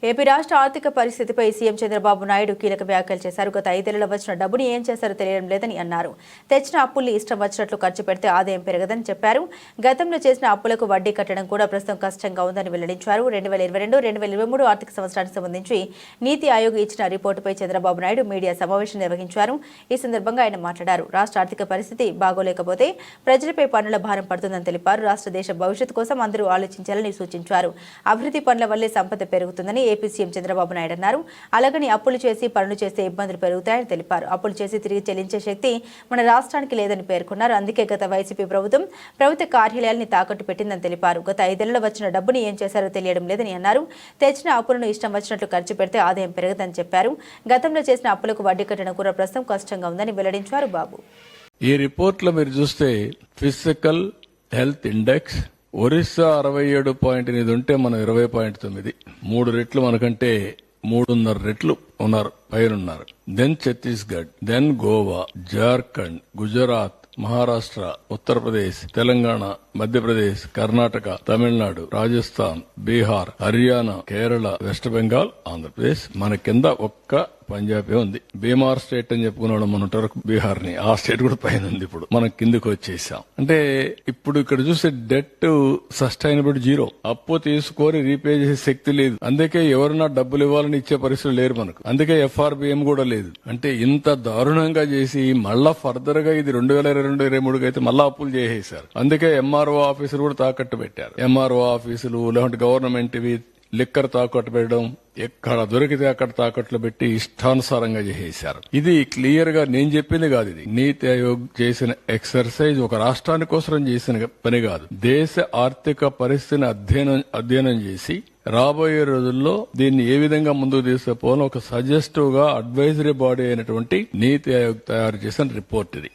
AP రాష్ట్ర ఆర్థిక పరిస్థితిపై సీఎం చంద్రబాబు నాయుడు కీలక వ్యాఖ్యలు చేశారు. గత 5 ఏళ్లలో వచ్చిన డబ్బుని ఏం చేశారో తెలియడం లేదని అన్నారు. తెచ్చిన అప్పుల్ని ఇష్టం వచ్చినట్లు ఖర్చు పెడితే ఆదాయం పెరగదని చెప్పారు. గతంలో చేసిన అప్పులకు వడ్డీ కట్టడం కూడా ప్రస్తుతం కష్టంగా ఉందని వెల్లడించారు. 2022-2023 ఆర్థిక సంవత్సరానికి సంబంధించి నీతి ఆయోగ్ ఇచ్చిన రిపోర్టుపై చంద్రబాబు నాయుడు మీడియా సమావేశం నిర్వహించారు. ఈ సందర్భంగా ఆయన మాట్లాడారు. రాష్ట్ర ఆర్థిక పరిస్థితి బాగోలేకపోతే ప్రజలపై పన్నుల భారం పడుతుందని తెలిపారు. రాష్ట్ర దేశ భవిష్యత్తు కోసం అందరూ ఆలోచించాలని సూచించారు. అభివృద్ధి పనుల వల్లే సంపద పెరుగుతుందని ఏపీ సీఎం చంద్రబాబు నాయుడు అన్నారు. అలాగని అప్పులు చేసి పనులు చేస్తే ఇబ్బందులు పెరుగుతాయని తెలిపారు. అప్పులు చేసి తిరిగి చెల్లించే శక్తి మన రాష్ట్రానికి లేదని పేర్కొన్నారు. అందుకే గత వైసీపీ ప్రభుత్వ కార్యాలయాల్ని తాకట్టు పెట్టిందని తెలిపారు. గత 5 ఏళ్లలో వచ్చిన డబ్బుని ఏం చేశారో తెలియడం లేదని అన్నారు. తెచ్చిన అప్పులను ఇష్టం వచ్చినట్లు ఖర్చు పెడితే ఆదాయం పెరగదని చెప్పారు. గతంలో చేసిన అప్పులకు వడ్డీ కట్టడం కూడా ప్రస్తుతం కష్టంగా ఉందని వెల్లడించారు. బాబు, ఈ రిపోర్ట్లో మీరు చూస్తే ఫిజికల్ హెల్త్ ఇండెక్స్ ఒరిస్సా 67.8 ఉంటే మనం 20.9, 3 రెట్లు మనకంటే 3.5 రెట్లు ఉన్నారు, పైనున్నారు. Then Chhattisgarh, then Goa, Jharkhand, Gujarat, Maharashtra, Uttar Pradesh, Telangana, Madhya Pradesh, Karnataka, Tamil Nadu, Rajasthan, Bihar, Haryana, Kerala, west Bengal, Andhra Pradesh. మన కింద ఒక్క పంజాబే ఉంది. బీమార్ స్టేట్ అని చెప్పుకున్నాడు మన బీహార్ ని. ఆ స్టేట్ కూడా పైన ఉంది. ఇప్పుడు మనం కిందకి వచ్చేసాం. అంటే ఇప్పుడు ఇక్కడ చూస్తే డెట్ సస్టైనబుల్ 0. అప్పు తీసుకొని రీపే చేసే శక్తి లేదు. అందుకే ఎవరన్నా డబ్బులు ఇవ్వాలని ఇచ్చే పరిస్థితులు లేరు మనకు. అందుకే ఎఫ్ఆర్బిఎం కూడా లేదు. అంటే ఇంత దారుణంగా చేసి మళ్ళా ఫర్దర్ గా ఇది 2022-23 అయితే మళ్ళా అప్పులు చేసేశారు. అందుకే ఎంఆర్ఓ ఆఫీసులు కూడా తాకట్టు పెట్టారు. ఎంఆర్ఓ ఆఫీసులు లేదంటే గవర్నమెంట్ లిక్కర్ తాకట్టు పెట్టడం, ఎక్కడ దొరికితే అక్కడ తాకట్లు పెట్టి ఇష్టానుసారంగా చేసేశారు. ఇది క్లియర్ గా నేను చెప్పింది కాదు. ఇది నీతి ఆయోగ్ చేసిన ఎక్సర్సైజ్, ఒక రాష్ట్రాని కోసం చేసిన పని కాదు. దేశ ఆర్థిక పరిస్థితిని అధ్యయనం చేసి రాబోయే రోజుల్లో దీన్ని ఏ విధంగా ముందుకు తీసుకుపోవాలని ఒక సజెస్టివ్ గా అడ్వైజరీ బాడీ అయినటువంటి నీతి ఆయోగ్ తయారు చేసిన రిపోర్ట్ ఇది.